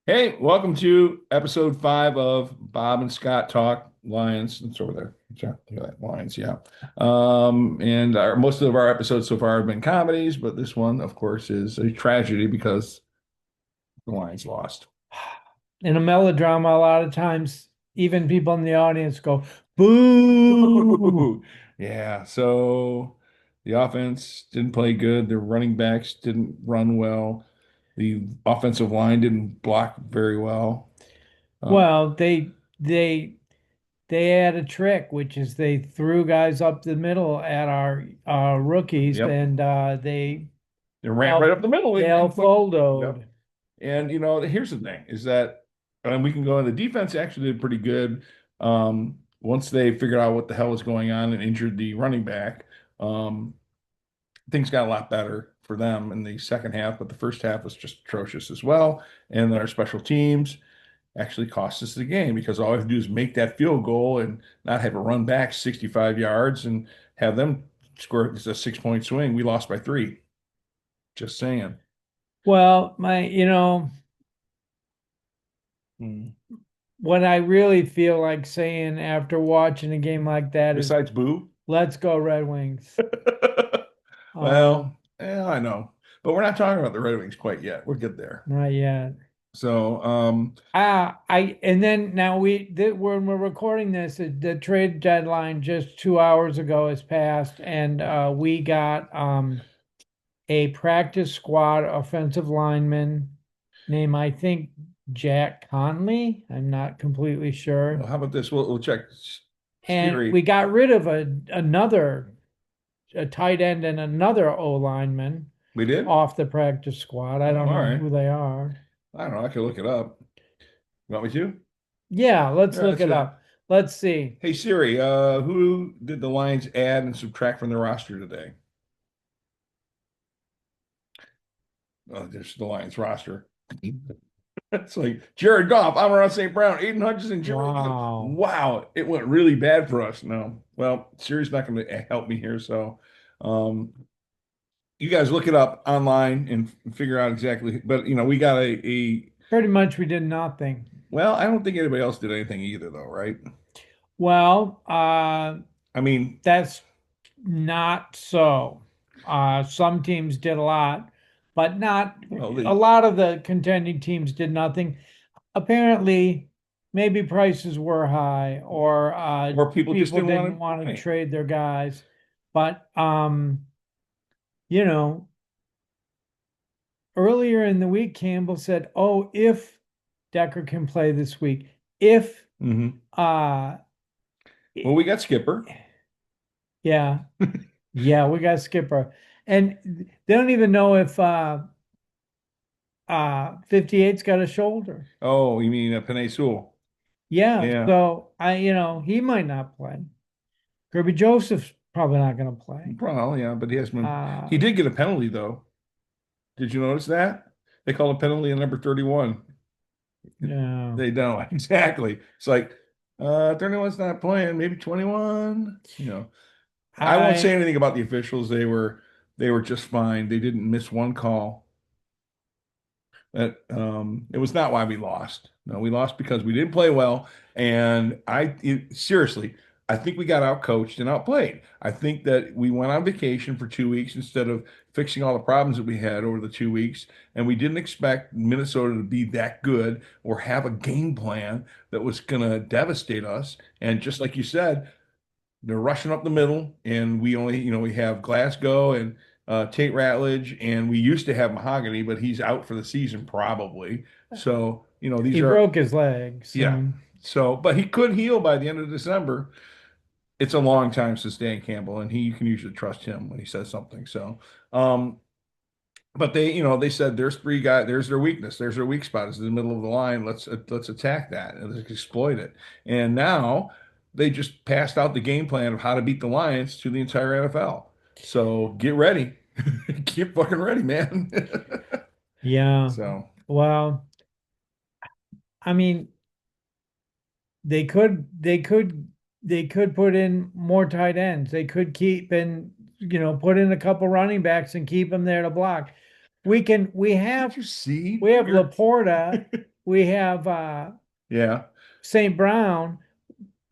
Hey, welcome to episode 5 of Bob and Scott Talk Lions. It's over there. Look at that, Lions, yeah. And most of our episodes so far have been comedies, but this one, of course, is a tragedy because the Lions lost. In a melodrama, a lot of times, even people in the audience go, boo. Yeah, so the offense didn't play good. The running backs didn't run well. The offensive line didn't block very well. Uh, Well, they had a trick, which is they threw guys up the middle at our rookies, yep, and they they ran right El up the middle Del and yep. Foldoed. And here's the thing is that and we can go in the defense actually did pretty good. Once they figured out what the hell was going on and injured the running back, um, things got a lot better for them in the second half, but the first half was just atrocious as well. And then our special teams actually cost us the game because all we have to do is make that field goal and not have a run back 65 yards and have them score a 6 point swing. We lost by three. Just saying. Well, Hmm. what I really feel like saying after watching a game like that is, Besides Boo. let's go Red Wings. Well, Um, yeah, I know. But we're not talking about the Red Wings quite yet. We're good there. Not yet. So, And then now when we're recording this, the trade deadline just 2 hours ago has passed, and we got a practice squad offensive lineman named, I think, Jack Conley. I'm not completely well, sure. how about this? We'll check And Siri. we got rid of a tight end and another O lineman We did? off the practice squad. I Oh, don't all know right. who they are. I don't know. I can look it up. You want me to? Yeah, let's Yeah, look that's it it. up. Let's see. Hey Siri, who did the Lions add and subtract from the roster today? There's the Lions roster. It's like Jared Goff, Amon St. Brown, Aiden Hutchinson, Jimmy. Wow. Wow, it went really bad for us. No, well, Siri's not going to help me here. So, um, you guys look it up online and figure out exactly. But we got a. Pretty much we did nothing. Well, I don't think anybody else did anything either, though, right? Well, I mean, that's not so. Some teams did a lot, but not well, a the lot of the contending teams did nothing. Apparently, maybe prices were high or or people just people didn't didn't want to want to play. trade their guys. But you know, earlier in the week, Campbell said, "Oh, if Decker can play this week, if Hmm. uh Well, we got Skipper. yeah, yeah, we got Skipper." And they don't even know if 58's got a shoulder. Oh, you mean Panay Sewell? Yeah, Yeah. so he might not play. Kirby Joseph's probably not going to play. Well, yeah, but he has been. He Uh, did get a penalty though. Did you notice that? They call a penalty in number 31. yeah, They don't exactly. It's like 31's not playing, maybe 21. I won't say I anything about the officials. They were just fine. They didn't miss one call. That it was not why we lost. No, we lost because we didn't play well. And seriously, I think we got outcoached and outplayed. I think that we went on vacation for 2 weeks instead of fixing all the problems that we had over the 2 weeks. And we didn't expect Minnesota to be that good or have a game plan that was going to devastate us. And just like you said, they're rushing up the middle, and we only, we have Glasgow and Tate Ratledge, and we used to have Mahogany, but he's out for the season probably. So, he these are, broke his leg, yeah. so So, but he could heal by the end of December. It's a long time since Dan Campbell, and you can usually trust him when he says something. So, um, but they said there's three guys, there's their weakness, there's their weak spot. It's in the middle of the line. Let's attack that and let's exploit it. And now they just passed out the game plan of how to beat the Lions to the entire NFL. So get ready, get fucking ready, man. yeah. So Well, I mean, they could put in more tight ends. They could keep and put in a couple running backs and keep them there to block. we Did have you see we have your? Laporta, we have Yeah. St. Brown.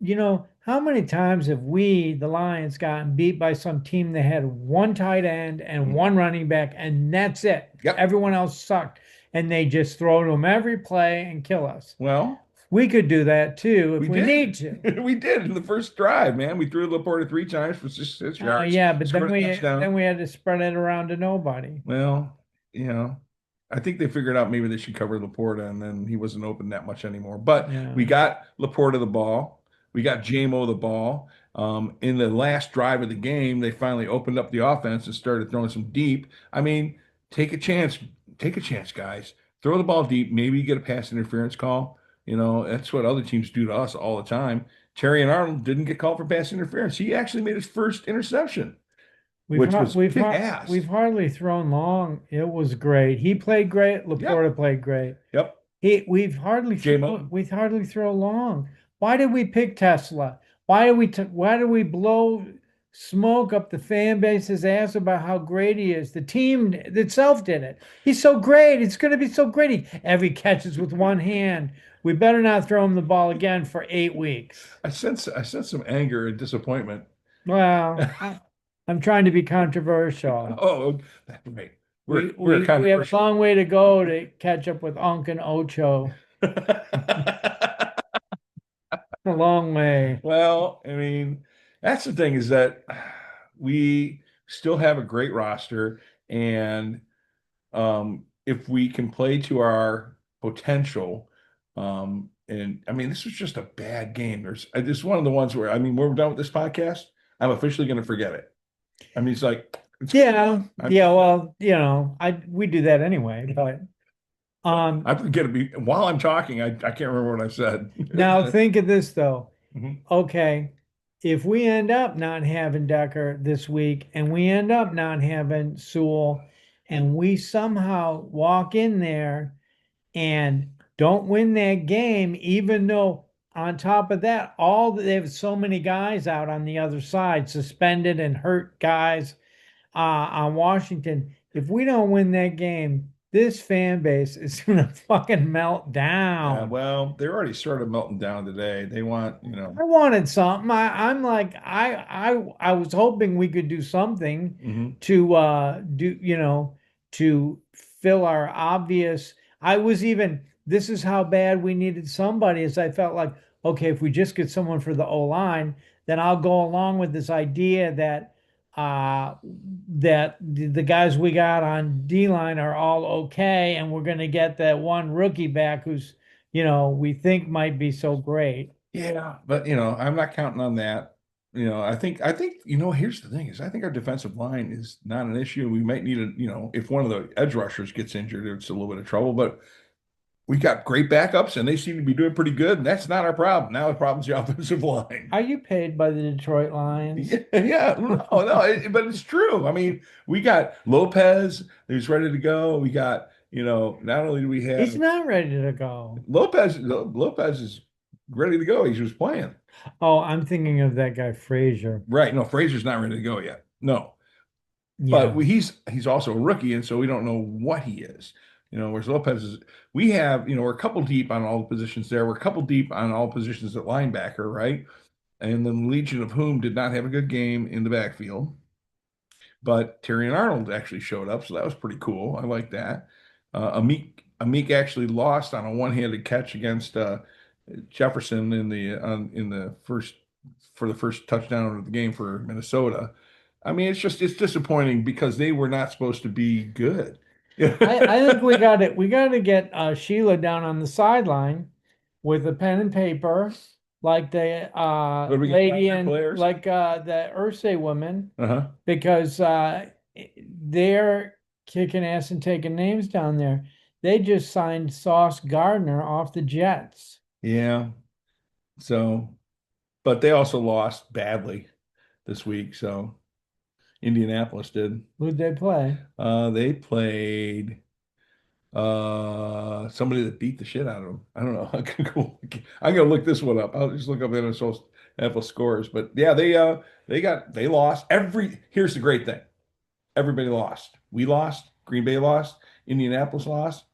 You know, how many times have we, the Lions, gotten beat by some team that had one tight end and Mm. one running back, and that's it? Yep. Everyone else sucked, and they just throw to them every play and kill us. Well, We could do that too we if we need did. to. We did in the first drive, man. We threw Laporta 3 times for 6 yards, Yeah, but scored a touchdown. then we had to spread it around to nobody. Well, you know, I think they figured out maybe they should cover Laporta, and then he wasn't open that much anymore. But we Yeah. got Laporta the ball. We got JMO the ball. In the last drive of the game, they finally opened up the offense and started throwing some deep. I mean, take a chance. Take a chance, guys. Throw the ball deep. Maybe you get a pass interference call. That's what other teams do to us all the time. Terry and Arnold didn't get called for pass interference. He actually made his first interception, which was kick We've ass. hardly thrown long. It was great. He played great. Yep. Laporta played great. Yep. JMO. We've hardly thrown long. Why did we pick Tesla? Why did we blow smoke up the fan base's ass about how great he is? The team itself did it. He's so great. It's going to be so great. Every catches with one hand. We better not throw him the ball again for 8 weeks. I sense some anger and disappointment. Well, I'm trying to be controversial. Oh, that's right. We're We have a controversial. long way to go to catch up with Unc and Ocho. A long way. Well, I mean, that's the thing is that we still have a great roster, and if we can play to our potential, and I mean, this was just a bad game. This is one of the ones where I mean, when we're done with this podcast, I'm officially going to forget it. I mean, it's Yeah, I'm yeah. Well, I we do that anyway. But I forget it while I'm talking. I can't remember what I said. now think of this though. Mhm. Okay, if we end up not having Decker this week, and we end up not having Sewell, and we somehow walk in there and don't win that game, even though on top of that, they have so many guys out on the other side, suspended and hurt guys on Washington. If we don't win that game, this fan base is gonna fucking melt Yeah, down. well, they're already sort of melting down today. They want. I wanted something. I'm like, I was hoping we could do something Mhm. to to fill our obvious. I was even, this is how bad we needed somebody, as I felt like, okay, if we just get someone for the O line, then I'll go along with this idea that uh the guys we got on D line are all okay, and we're gonna get that one rookie back who's, we think might be so great. Yeah, but I'm not counting on that. I think here's the thing is I think our defensive line is not an issue. We might need if one of the edge rushers gets injured, it's a little bit of trouble, but we got great backups and they seem to be doing pretty good, and that's not our problem. Now the problem's the offensive line. Are you paid by the Detroit Lions? Yeah, yeah, no, but it's true. I mean, we got Lopez who's ready to go. We got, not only do we He's have not ready to go. Lopez is ready to go. He was playing. Oh, I'm thinking of that guy Frazier. Right. No, Frazier's not ready to go yet. No. But Yeah. he's also a rookie, and so we don't know what he is. Whereas Lopez is, we have, we're a couple deep on all the positions there. We're a couple deep on all positions at linebacker, right? And then Legion of Whom did not have a good game in the backfield, but Terry and Arnold actually showed up, so that was pretty cool. I like that. Amik actually lost on a one-handed catch against Jefferson in the first for the first touchdown of the game for Minnesota. I mean, it's disappointing because they were not supposed to be good. I think we got it. We got to get Sheila down on the sideline with a pen and paper, like the What do we get? lady Their and players? like the Ursay woman, Uh-huh. because they're kicking ass and taking names down there. They just signed Sauce Gardner off the Jets. Yeah. So, but they also lost badly this week. So Indianapolis did. Who'd they play? They played somebody that beat the shit out of them. I don't know. I'm gonna look this one up. I'll just look up NFL scores. But yeah, they lost. Here's the great thing. Everybody lost. We lost. Green Bay lost. Indianapolis lost.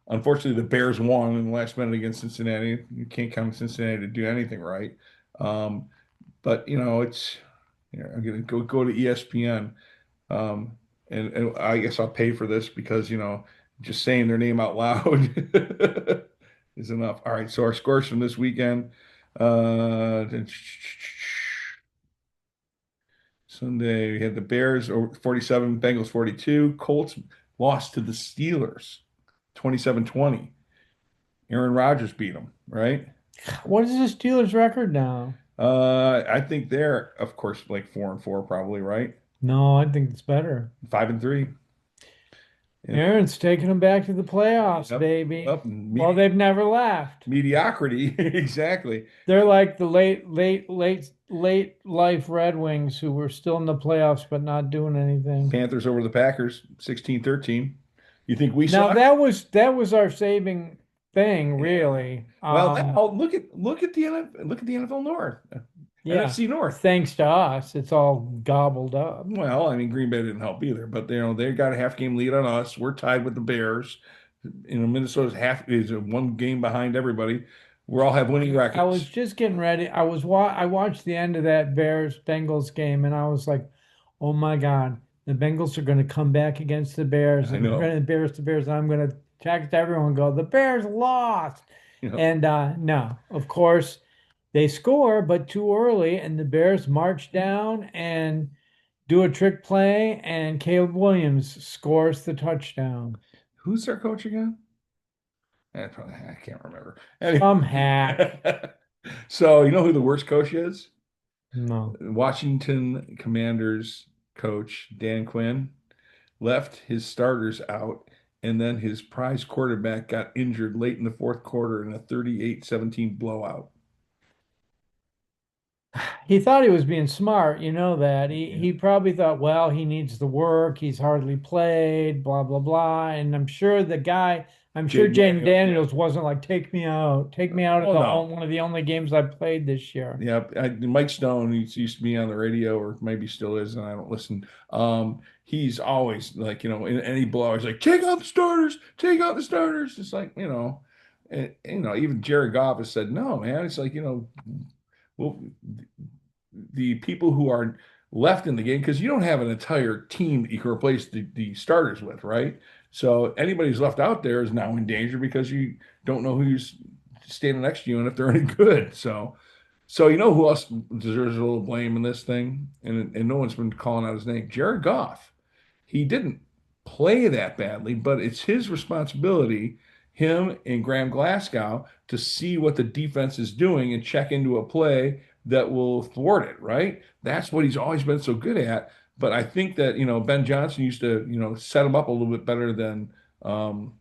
Unfortunately, the Bears won in the last minute against Cincinnati. You can't count Cincinnati to do anything right. Um, but it's I'm gonna go to ESPN. Um, and I guess I'll pay for this because just saying their name out loud is enough. All right, so our scores from this weekend. Uh, Sunday, we had the Bears over 47, Bengals 42. Colts lost to the Steelers 27-20. Aaron Rodgers beat them, right? What is the Steelers record now? I think they're, of course, like 4-4, probably, right? No, I think it's better. 5-3. And, Aaron's taking them back to the playoffs, yep, baby. up Well, they've never left. mediocrity. Exactly. They're like the late life Red Wings who were still in the playoffs but not doing anything. Panthers over the Packers, 16-13. You think we Now suck? that was our saving thing, Yeah. really. Well, now look at the NFL North, Yeah. NFC North. Thanks to us, it's all gobbled up. Well, I mean, Green Bay didn't help either, but they got a half game lead on us. We're tied with the Bears. Minnesota's half is one game behind everybody. We all have winning I was records. just getting ready. I watched the end of that Bears Bengals game and I was like, "Oh my God, the Bengals are going to come back against the Bears I and they're going know. to embarrass the Bears and I'm going to text everyone and go, "The Bears lost." You know, And no, of course, they score but too early and the Bears march down and do a trick play and Caleb Williams scores the touchdown. who's their coach again? I can't remember. Some Anyway, hack. so you know who the worst coach is? No. Washington Commanders coach Dan Quinn left his starters out, and then his prize quarterback got injured late in the fourth quarter in a 38-17 blowout. He thought he was being smart, you know that. He Yeah. he probably thought, well, he needs the work, he's hardly played, blah blah blah. And I'm sure Jaden Jane Daniels, yeah. Daniels wasn't like, take me out of Oh no. one of the only games I played this year. Yeah, Mike Stone, he used to be on the radio, or maybe still is, and I don't listen. He's always like, in any blow, he's like, take out the starters, take out the starters. It's like, even Jared Goff has said, no, man. It's like, well, the people who are left in the game, because you don't have an entire team that you can replace the starters with, right? So anybody who's left out there is now in danger because you don't know who's standing next to you and if they're any good. So you know who else deserves a little blame in this thing, and no one's been calling out his name. Jared Goff. He didn't play that badly, but it's his responsibility, him and Graham Glasgow, to see what the defense is doing and check into a play that will thwart it, right? That's what he's always been so good at. But I think that, Ben Johnson used to, set him up a little bit better than um,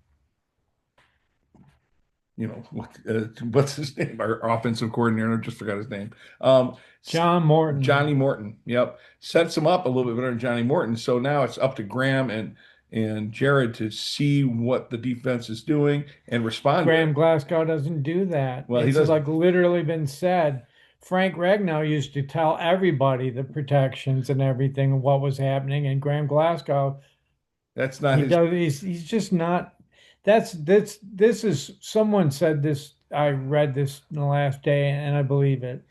what's his name? Our offensive coordinator, I just forgot his name. John Morton. Johnny Morton. Yep, sets him up a little bit better than Johnny Morton. So now it's up to Graham and Jared to see what the defense is doing and respond to it. Graham Glasgow doesn't do that. Well, he It's doesn't. like literally been said. Frank Ragnow used to tell everybody the protections and everything and what was happening, and Graham Glasgow That's not he his. does. He's just not. This is someone said this. I read this in the last day, and I believe it.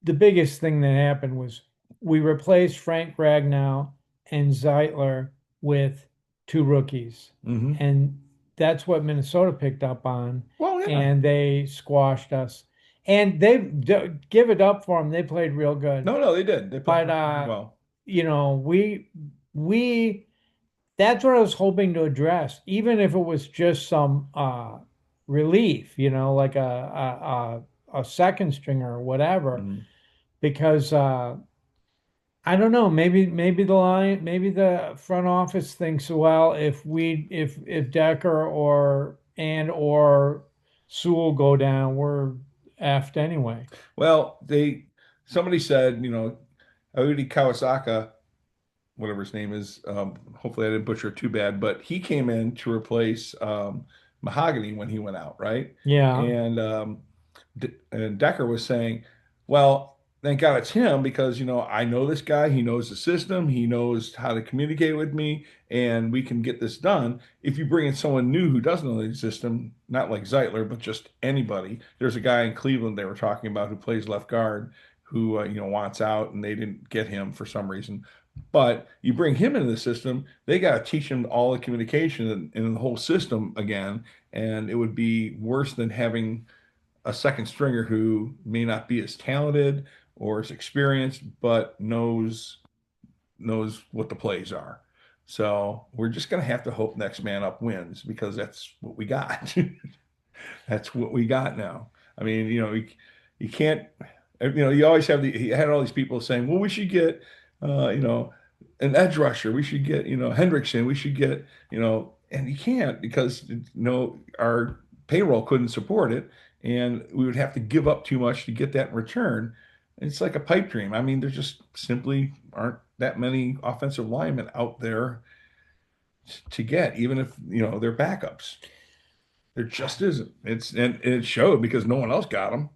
The biggest thing that happened was we replaced Frank Ragnow and Zeitler with two rookies, Hmm. and that's what Minnesota picked up on, Well, yeah. and they squashed us. And give it up for them. They played real good, No, no, they did. They played but pretty well. you know, we that's what I was hoping to address, even if it was just some relief, like a second stringer or whatever, Mhm. because I don't know, maybe the front office thinks, well, if Decker or Sewell go down, we're effed anyway. Well, somebody said, Audi Kawasaka, whatever his name is. Hopefully, I didn't butcher it too bad, but he came in to replace Mahogany when he went out, right? Yeah. And and Decker was saying, well, thank God it's him because, I know this guy. He knows the system. He knows how to communicate with me, and we can get this done. If you bring in someone new who doesn't know the system, not like Zeitler, but just anybody. There's a guy in Cleveland they were talking about who plays left guard who, wants out, and they didn't get him for some reason. But you bring him into the system, they got to teach him all the communication and the whole system again, and it would be worse than having a second stringer who may not be as talented or as experienced, but knows what the plays are. So we're just going to have to hope next man up wins because that's what we got. That's what we got now. I mean, you can't, you always have you had all these people saying, well, we should get, you know, an edge rusher. We should get, Hendrickson. We should get, and you can't because, our payroll couldn't support it. And we would have to give up too much to get that in return. It's like a pipe dream. I mean, there just simply aren't that many offensive linemen out there to get, even if, they're backups. There just isn't. And it showed because no one else got them.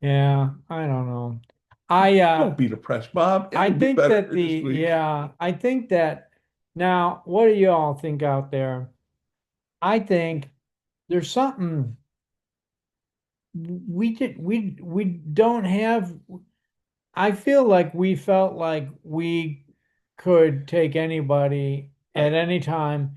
Yeah, I don't know. I Don't be depressed, Bob. I It'll be think that better this week. I think that now, what do you all think out there? I think there's something we don't have. I feel like we felt like we could take anybody at Right. any time.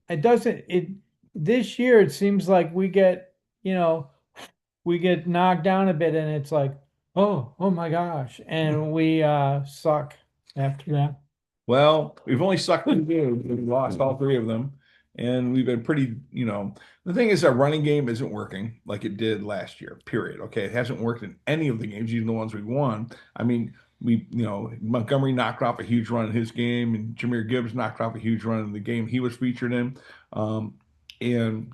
It doesn't it This year it seems like we get knocked down a bit and it's like, oh my gosh, and we suck after that. Well, we've only sucked 2 games. We've lost all 3 of them. And we've been pretty, the thing is our running game isn't working like it did last year, period. Okay. It hasn't worked in any of the games, even the ones we won. I mean, Montgomery knocked off a huge run in his game, and Jameer Gibbs knocked off a huge run in the game he was featured in. Um, and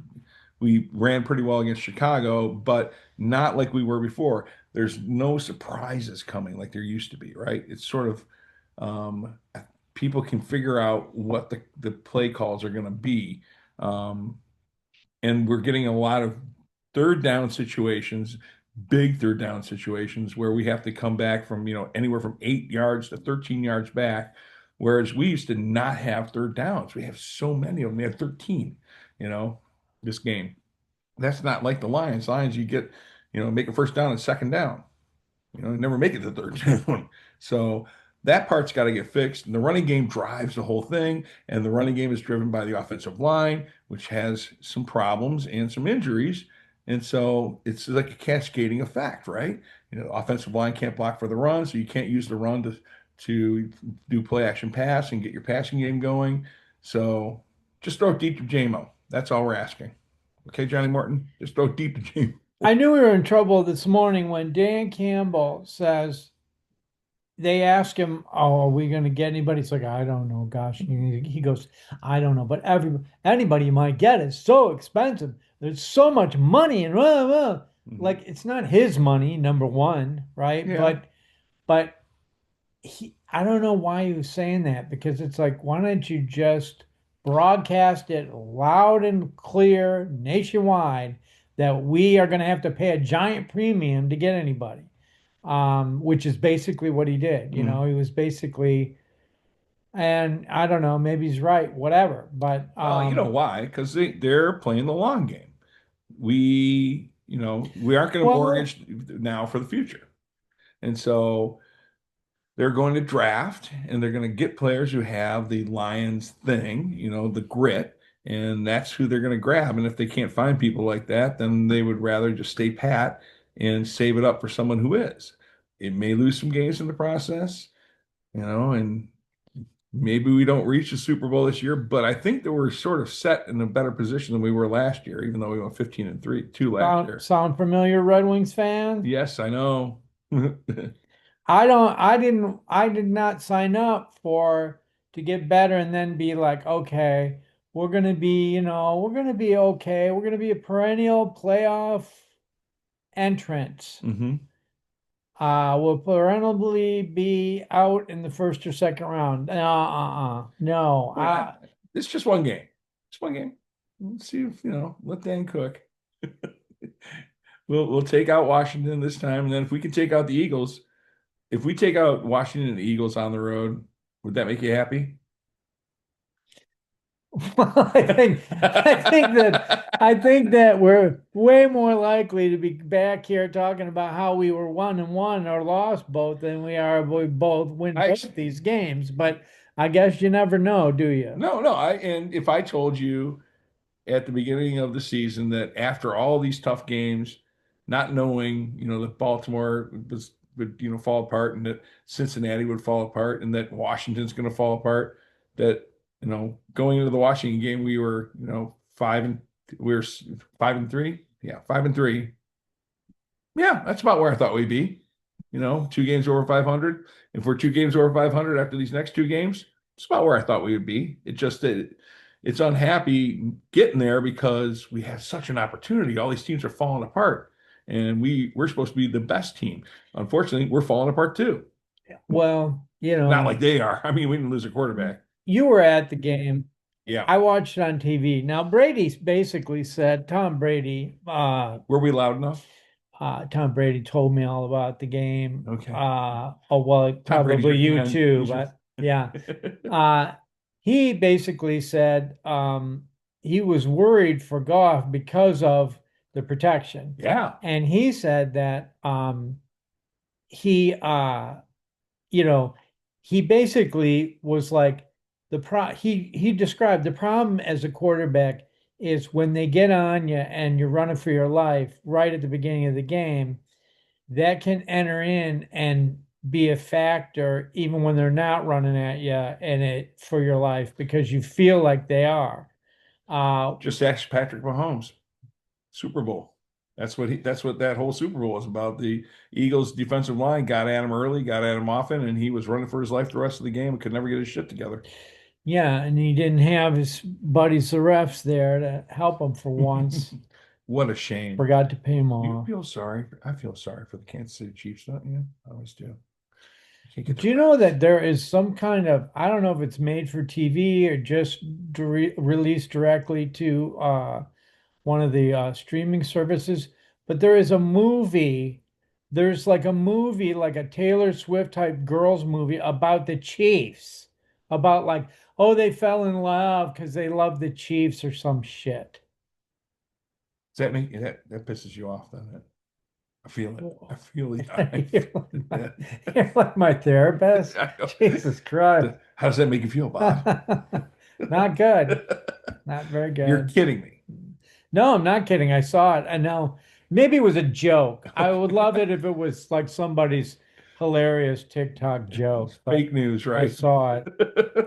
we ran pretty well against Chicago, but not like we were before. There's no surprises coming like there used to be, right? It's sort of, um, people can figure out what the play calls are going to be. Um, and we're getting a lot of third down situations, big third down situations where we have to come back from, anywhere from 8 yards to 13 yards back. Whereas we used to not have third downs. We have so many of them. We had 13, you know, this game. That's not like the Lions. Lions, you get, make a first down and second down. Never make it to third down. So that part's got to get fixed. And the running game drives the whole thing. And the running game is driven by the offensive line, which has some problems and some injuries. And so it's like a cascading effect, right? The offensive line can't block for the run, so you can't use the run to do play action pass and get your passing game going. So just throw it deep to JMO. That's all we're asking. Okay, Johnny Morton, just throw it deep to JMO. I knew we were in trouble this morning when Dan Campbell says they ask him, "Oh, are we going to get anybody?" It's like, I don't know. Gosh, he goes, "I don't know, but anybody you might get is so expensive. There's so much money and blah, blah." Mhm. Like it's not his money, number one, right? Yeah. But I don't know why he was saying that because it's like, why don't you just broadcast it loud and clear nationwide that we are going to have to pay a giant premium to get anybody, which is basically what he did. Mm. He was basically, and I don't know, maybe he's right, whatever. But Well, you know why? Because they're playing the long game. We aren't going to well, mortgage now for the future. And so they're going to draft and they're going to get players who have the Lions thing, the grit, and that's who they're going to grab. And if they can't find people like that, then they would rather just stay pat and save it up for someone who is. It may lose some games in the process, and maybe we don't reach the Super Bowl this year, but I think that we're sort of set in a better position than we were last year, even though we went 15 and 3, 2 last year. sound familiar, Red Wings fan? Yes, I know. I did not sign up for to get better and then be like, okay, we're gonna be okay. We're gonna be a perennial playoff entrant. Hmm. We'll perennially be out in the first or second round. No, Yeah, it's just one game. It's one game. Let's see if, let Dan cook. we'll take out Washington this time, and then if we can take out the Eagles, if we take out Washington and the Eagles on the road, would that make you happy? Well, I think that we're way more likely to be back here talking about how we were 1-1 or lost both than we are if we both win I both these games. But I guess you never know, do you? no, I and if I told you at the beginning of the season that after all these tough games, not knowing, that Baltimore would, fall apart and that Cincinnati would fall apart and that Washington's going to fall apart, that, going into the Washington game, we were, we were 5-3. Yeah, 5-3. Yeah, that's about where I thought we'd be. 2 games over 500. If we're 2 games over 500 after these next 2 games, it's about where I thought we would be. It just that it's unhappy getting there because we have such an opportunity. All these teams are falling apart, and we're supposed to be the best team. Unfortunately, we're falling apart too. Well, Not like they are. I mean, we didn't lose a quarterback. you were at the game. Yeah. I watched it on TV. Now, Brady basically said, Were we loud enough? Tom Brady told me all about the game. Okay. Oh, well, Tom Brady's probably your you man. too, He's your but yeah. He basically said he was worried for Goff because of the protection. Yeah. And he said that he you know, he basically was like he described the problem as a quarterback is when they get on you and you're running for your life right at the beginning of the game, that can enter in and be a factor even when they're not running at you and it for your life because you feel like they are. Just ask Patrick Mahomes. Super Bowl. That's what that whole Super Bowl was about. The Eagles defensive line got at him early, got at him often, and he was running for his life the rest of the game and could never get his shit together. Yeah, and he didn't have his buddies, the refs, there to help him for once. What a shame. Forgot to pay him You off. feel sorry. I feel sorry for the Kansas City Chiefs, don't you? I always do. You can't get Do the you know that there is some kind of, I don't know if it's made for TV or just released directly to one of the streaming services, but there is a movie. There's like a movie, like a Taylor Swift type girls movie about the Chiefs, about like, oh, they fell in love because they love the Chiefs or some shit. Does that make that pisses you off, doesn't it? I feel it. I feel it. You're like my therapist. Jesus Christ. How does that make you feel, Bob? Not good. Not very You're good. kidding me. No, I'm not kidding. I saw it. I know. Maybe it was a joke. I would love it if it was like somebody's hilarious TikTok joke, but Fake news, I right? saw it.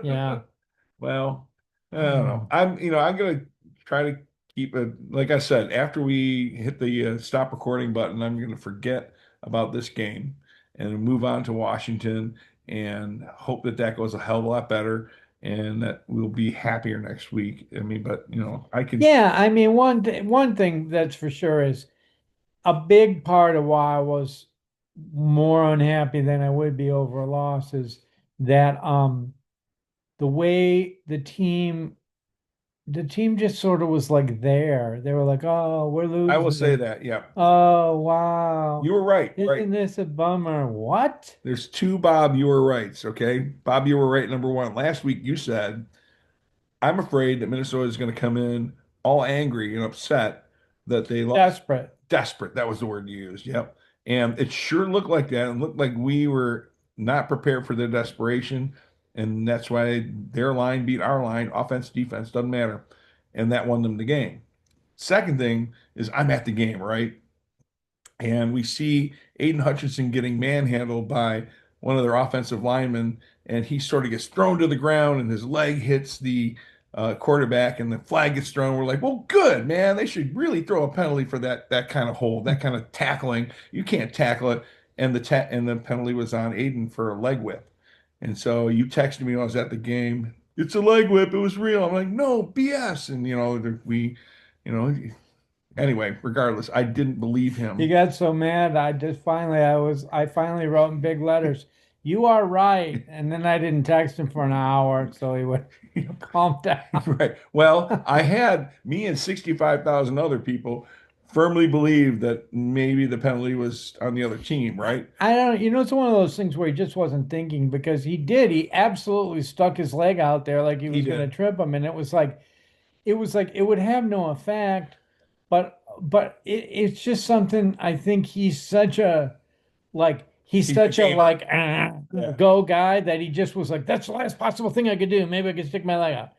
Yeah. Well, I don't know. I'm gonna try to keep it. Like I said, after we hit the stop recording button, I'm gonna forget about this game and move on to Washington and hope that that goes a hell of a lot better and that we'll be happier next week. I mean, but I can. Yeah, I mean, one thing that's for sure is a big part of why I was more unhappy than I would be over a loss is that the way the team just sort of was like there. They were like, "Oh, we're I will say losing. that. Yeah, Oh, wow. you were right. Right. Isn't this a bummer?" What? There's two Bob. You were rights. Okay, Bob, you were right. Number one. Last week you said I'm afraid that Minnesota is going to come in all angry and upset that they lost. Desperate. Desperate. That was the word you used. Yep. And it sure looked like that. And looked like we were not prepared for their desperation. And that's why their line beat our line. Offense, defense, doesn't matter. And that won them the game. Second thing is I'm at the game, right? And we see Aiden Hutchinson getting manhandled by one of their offensive linemen, and he sort of gets thrown to the ground, and his leg hits the quarterback, and the flag gets thrown. We're like, well, good, man. They should really throw a penalty for that kind of hold, that kind of tackling. You can't tackle it, and the penalty was on Aiden for a leg whip. And so you texted me when I was at the game. It's a leg whip. It was real. I'm like, no, BS. And you know, anyway, regardless, I didn't believe You him. got so mad. I finally wrote in big letters, "You are right." And then I didn't text him for an hour, so he would calm down. Right. Well, I had me and 65,000 other people firmly believe that maybe the penalty was on the other team, right? I don't, it's one of those things where he just wasn't thinking because he did. He absolutely stuck his leg out there like he He was going to did. trip him, and it was like it would have no effect, but it's just something. I think he's He's a such a gamer. Yeah. go guy that he just was like, that's the last possible thing I could do. Maybe I could stick my leg out.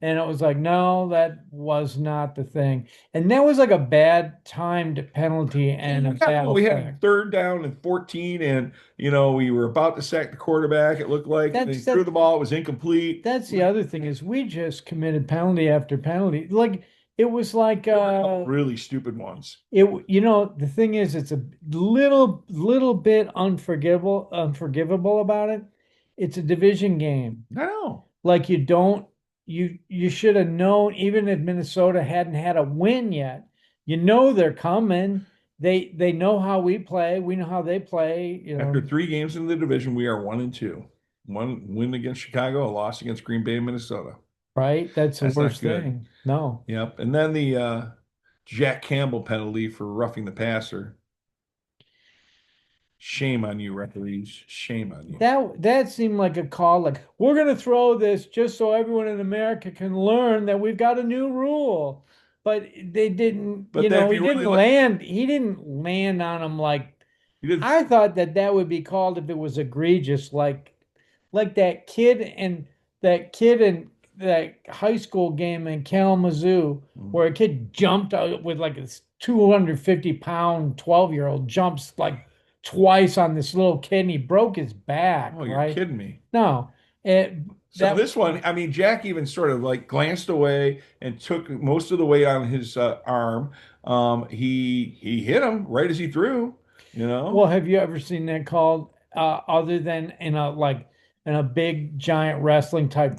And it was like, no, that was not the thing. And that was like a bad timed penalty and a Yeah, bad well, we had effect. third down and 14, and we were about to sack the quarterback, it looked like, and they That's threw that the ball, it was incomplete. that's the other thing is we just committed penalty after penalty. Like it was like There were a couple really stupid ones. the thing is it's a little bit unforgivable about it. It's a division game. I know. Like you don't you should have known even if Minnesota hadn't had a win yet. You know they're coming. They know how we play. We know how they play, After 3 games in the division, we are 1-2. One win against Chicago, a loss against Green Bay, Minnesota. right? That's the That's not worst good. thing. No. Yep. And then the Jack Campbell penalty for roughing the passer. Shame on you, referees. Shame on you. That seemed like a call, like we're gonna throw this just so everyone in America can learn that we've got a new rule. But they didn't, But then if he you didn't really look, land, he didn't land on him like you did. I thought that would be called if it was egregious, like that kid in that high school game in Kalamazoo, where a kid jumped out with like a 250-pound 12-year-old jumps like twice on this little kid and he broke his back, Oh, you're right? kidding me. No, it So that this one, I mean, Jack even sort of like glanced away and took most of the weight on his arm. He hit him right as he threw, you well, know? have you ever seen that called other than in a big giant wrestling type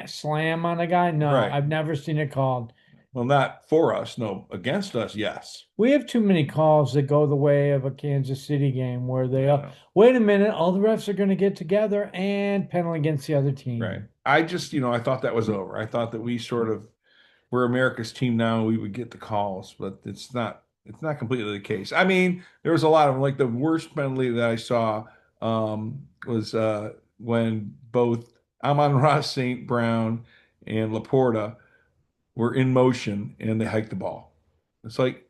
slam on a guy? No, Right. I've never seen it called. Well, not for us, no, against us, yes. We have too many calls that go the way of a Kansas City game where I they know. wait a minute, all the refs are going to get together and penalty against the other Right. team. I just, I thought that was over. I thought that we sort of we're America's team now, we would get the calls, but it's not completely the case. I mean, there was a lot of them. Like the worst penalty that I saw was when both Amon-Ra St. Brown and Laporta were in motion and they hiked the ball. It's like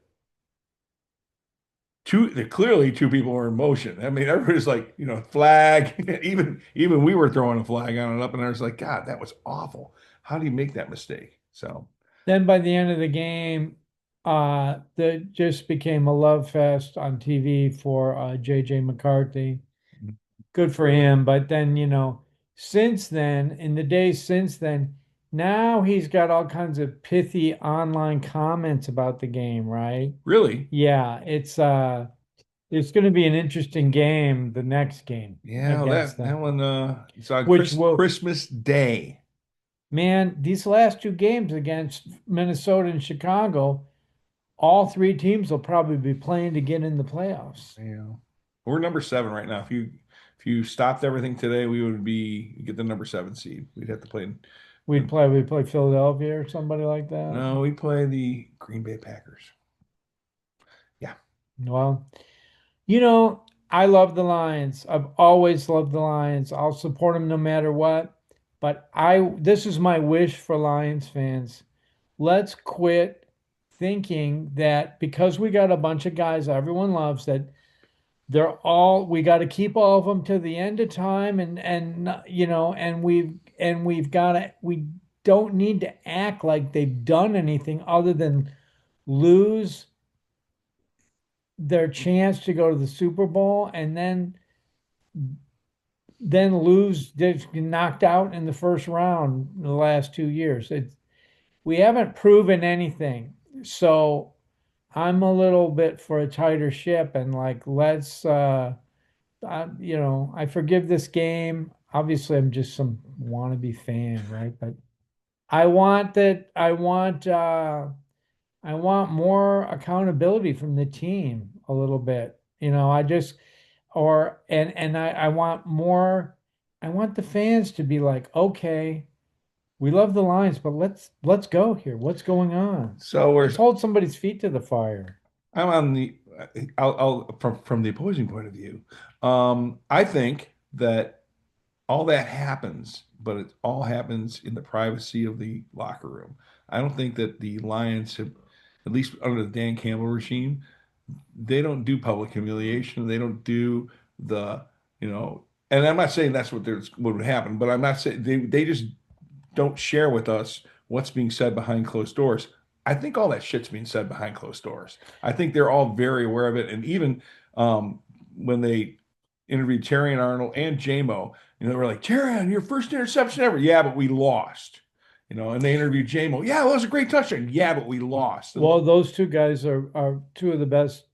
clearly two people were in motion. I mean, everybody's like, flag. Even we were throwing a flag on it up, and I was like, God, that was awful. How do you make that mistake? So Then by the end of the game, that just became a love fest on TV for JJ McCarthy. Good for him. But then, since then, in the days since then, now he's got all kinds of pithy online comments about the game, right? really, Yeah, it's going to be an interesting game, the next game yeah, against that them, one it's on which will, Christmas Day. man, these last two games against Minnesota and Chicago, all three teams will probably be playing to get in the playoffs. Yeah. We're number 7 right now. If you stopped everything today, we would be get the number 7 seed. We'd have to play. We'd play Philadelphia or somebody like that. No, we play the Green Bay Packers. Yeah. Well, I love the Lions. I've always loved the Lions. I'll support them no matter what. But this is my wish for Lions fans. Let's quit thinking that because we got a bunch of guys everyone loves that we got to keep all of them to the end of time and we've got to we don't need to act like they've done anything other than lose their chance to go to the Super Bowl and then lose, get knocked out in the first round in the last 2 years. We haven't proven anything. So I'm a little bit for a tighter ship and like let's I forgive this game. Obviously I'm just some wannabe fan, right? But I want that I want more accountability from the team a little bit. I just or and I want more. I want the fans to be like, okay, we love the Lions, but let's go here. What's going on? So we're Let's hold somebody's feet to the fire. I'm on the I'll from the opposing point of view. I think that all that happens, but it all happens in the privacy of the locker room. I don't think that the Lions have, at least under the Dan Campbell regime, they don't do public humiliation. They don't do the, you know, and I'm not saying that's what would happen, but I'm not saying they just don't share with us what's being said behind closed doors. I think all that shit's being said behind closed doors. I think they're all very aware of it. And even when they interviewed Terry and Arnold and JMO, they were like, Terry, on your first interception ever. Yeah, but we lost. And they interviewed JMO. Yeah, well, that was a great touchdown. Yeah, but we lost. And Well, those two guys are two of the best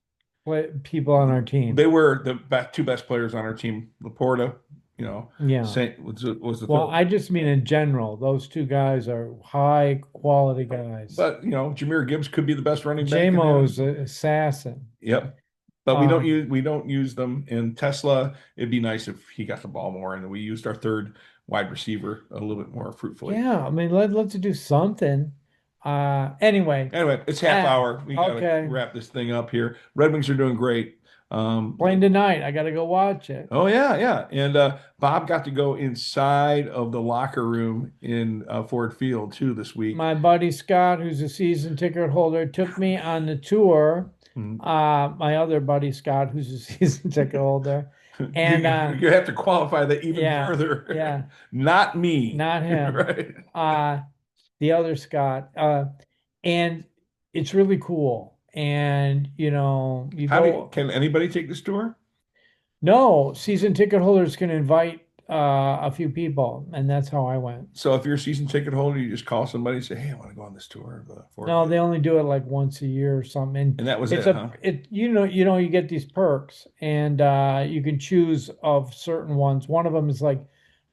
people on our they team. were the two best players on our team. Laporta, Yeah. Saint was the Well, third. I just mean in general, those two guys are high quality guys. But Jameer Gibbs could be the best running back in the JMO's NFL. an assassin. Yep. But Um, we don't use them in Tesla. It'd be nice if he got the ball more and we used our third wide receiver a little bit more fruitfully. yeah, I mean, let's do something. Anyway, Anyway, it's half uh, hour. We gotta okay. wrap this thing up here. Red Wings are doing great. Playing tonight. I got to go watch it. Oh yeah, yeah. And Bob got to go inside of the locker room in Ford Field too this week. My buddy Scott, who's a season ticket holder, took me on the tour. Mm. My other buddy Scott, who's a season ticket holder, You, and you have to qualify that even yeah, further. yeah, Not me, not him. right? Uh, the other Scott. And it's really cool. And you go. Can anybody take this tour? No, season ticket holders can invite a few people, and that's how I went. So if you're a season ticket holder, you just call somebody and say, "Hey, I want to go on this tour of the Ford No, Field." they only do it like once a year or something. And And that was it's it, a huh? it you get these perks, and you can choose of certain ones. One of them is like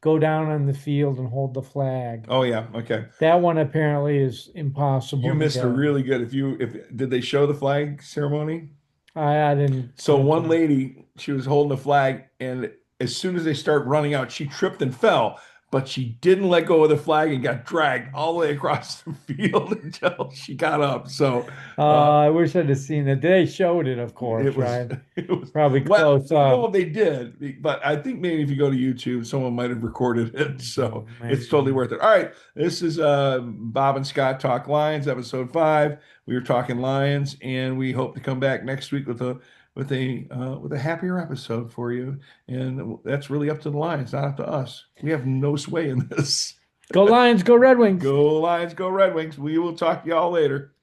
go down on the field and hold the flag. Oh yeah, okay. That one apparently is You impossible to missed a get. really good. If did they show the flag ceremony? I didn't So catch one it. lady, she was holding the flag, and as soon as they start running out, she tripped and fell, but she didn't let go of the flag and got dragged all the way across the field until she got up. So I wish I'd have seen it. They showed it, of it course, was right? it was Probably well, close well, up. they did, but I think maybe if you go to YouTube, someone might have recorded it, so it's totally Maybe. worth it. All right, this is Bob and Scott Talk Lions, episode 5. We were talking Lions, and we hope to come back next week with a happier episode for you. And that's really up to the Lions, not up to us. We have no sway in this. Go Lions, go Red Wings. Go Lions, go Red Wings. We will talk to y'all later.